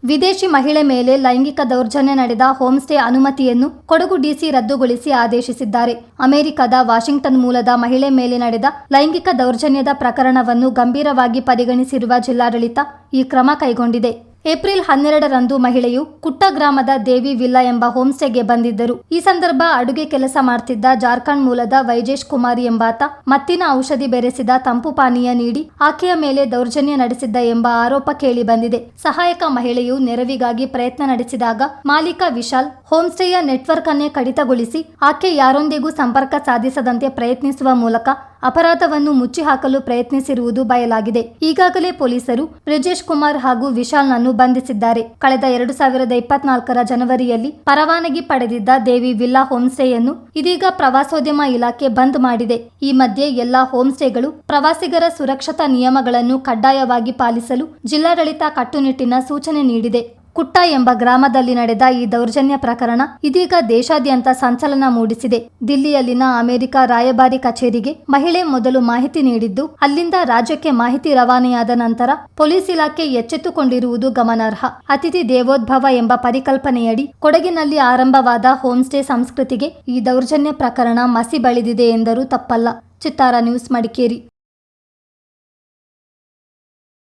ವಿದೇಶಿ ಮಹಿಳೆ ಮೇಲೆ ಲೈಂಗಿಕ ದೌರ್ಜನ್ಯ ನಡೆದ ಹೋಂಸ್ಟೇ ಅನುಮತಿಯನ್ನು ಕೊಡಗು ಡಿಸಿ ರದ್ದುಗೊಳಿಸಿ ಆದೇಶಿಸಿದ್ದಾರೆ. ಅಮೆರಿಕದ ವಾಷಿಂಗ್ಟನ್ ಮೂಲದ ಮಹಿಳೆ ಮೇಲೆ ನಡೆದ ಲೈಂಗಿಕ ದೌರ್ಜನ್ಯದ ಪ್ರಕರಣವನ್ನು ಗಂಭೀರವಾಗಿ ಪರಿಗಣಿಸಿರುವ ಜಿಲ್ಲಾಡಳಿತ ಈ ಕ್ರಮ ಕೈಗೊಂಡಿದೆ. ಏಪ್ರಿಲ್ 12ರಂದು ಮಹಿಳೆಯು ಕುಟ್ಟ ಗ್ರಾಮದ ದೇವಿ ವಿಲ್ಲಾ ಎಂಬ ಹೋಂಸ್ಟೇಗೆ ಬಂದಿದ್ದರು. ಈ ಸಂದರ್ಭ ಅಡುಗೆ ಕೆಲಸ ಮಾಡ್ತಿದ್ದ ಜಾರ್ಖಂಡ್ ಮೂಲದ ವೈಜೇಶ್ ಕುಮಾರಿ ಎಂಬಾತ ಮತ್ತಿನ ಔಷಧಿ ಬೆರೆಸಿದ ತಂಪು ಪಾನೀಯ ನೀಡಿ ಆಕೆಯ ಮೇಲೆ ದೌರ್ಜನ್ಯ ನಡೆಸಿದ್ದ ಎಂಬ ಆರೋಪ ಕೇಳಿ ಬಂದಿದೆ. ಸಹಾಯಕ ಮಹಿಳೆಯು ನೆರವಿಗಾಗಿ ಪ್ರಯತ್ನ ನಡೆಸಿದಾಗ ಮಾಲೀಕ ವಿಶಾಲ್ ಹೋಂಸ್ಟೇಯ ನೆಟ್ವರ್ಕ್ ಅನ್ನೇ ಕಡಿತಗೊಳಿಸಿ ಆಕೆ ಯಾರೊಂದಿಗೂ ಸಂಪರ್ಕ ಸಾಧಿಸದಂತೆ ಪ್ರಯತ್ನಿಸುವ ಮೂಲಕ ಅಪರಾಧವನ್ನು ಮುಚ್ಚಿಹಾಕಲು ಪ್ರಯತ್ನಿಸಿರುವುದು ಬಯಲಾಗಿದೆ. ಈಗಾಗಲೇ ಪೊಲೀಸರು ಬ್ರಿಜೇಶ್ ಕುಮಾರ್ ಹಾಗೂ ವಿಶಾಲ್ನನ್ನು ಬಂಧಿಸಿದ್ದಾರೆ. ಕಳೆದ 2024ರ ಜನವರಿಯಲ್ಲಿ ಪರವಾನಗಿ ಪಡೆದಿದ್ದ ದೇವಿ ವಿಲ್ಲಾ ಹೋಂಸ್ಟೇಯನ್ನು ಇದೀಗ ಪ್ರವಾಸೋದ್ಯಮ ಇಲಾಖೆ ಬಂದ್ ಮಾಡಿದೆ. ಈ ಮಧ್ಯೆ ಎಲ್ಲಾ ಹೋಂಸ್ಟೇಗಳು ಪ್ರವಾಸಿಗರ ಸುರಕ್ಷತಾ ನಿಯಮಗಳನ್ನು ಕಡ್ಡಾಯವಾಗಿ ಪಾಲಿಸಲು ಜಿಲ್ಲಾಡಳಿತ ಕಟ್ಟುನಿಟ್ಟಿನ ಸೂಚನೆ ನೀಡಿದೆ. ಕುಟ್ಟ ಎಂಬ ಗ್ರಾಮದಲ್ಲಿ ನಡೆದ ಈ ದೌರ್ಜನ್ಯ ಪ್ರಕರಣ ಇದೀಗ ದೇಶಾದ್ಯಂತ ಸಂಚಲನ ಮೂಡಿಸಿದೆ. ದಿಲ್ಲಿಯಲ್ಲಿನ ಅಮೆರಿಕ ರಾಯಭಾರಿ ಕಚೇರಿಗೆ ಮಹಿಳೆ ಮೊದಲು ಮಾಹಿತಿ ನೀಡಿದ್ದು, ಅಲ್ಲಿಂದ ರಾಜ್ಯಕ್ಕೆ ಮಾಹಿತಿ ರವಾನೆಯಾದ ನಂತರ ಪೊಲೀಸ್ ಇಲಾಖೆ ಎಚ್ಚೆತ್ತುಕೊಂಡಿರುವುದು ಗಮನಾರ್ಹ. ಅತಿಥಿ ದೇವೋದ್ಭವ ಎಂಬ ಪರಿಕಲ್ಪನೆಯಡಿ ಕೊಡಗಿನಲ್ಲಿ ಆರಂಭವಾದ ಹೋಂಸ್ಟೇ ಸಂಸ್ಕೃತಿಗೆ ಈ ದೌರ್ಜನ್ಯ ಪ್ರಕರಣ ಮಸಿ ಬಳಿದಿದೆ ಎಂದರೂ ತಪ್ಪಲ್ಲ. ಚಿತ್ತಾರ ನ್ಯೂಸ್, ಮಡಿಕೇರಿ.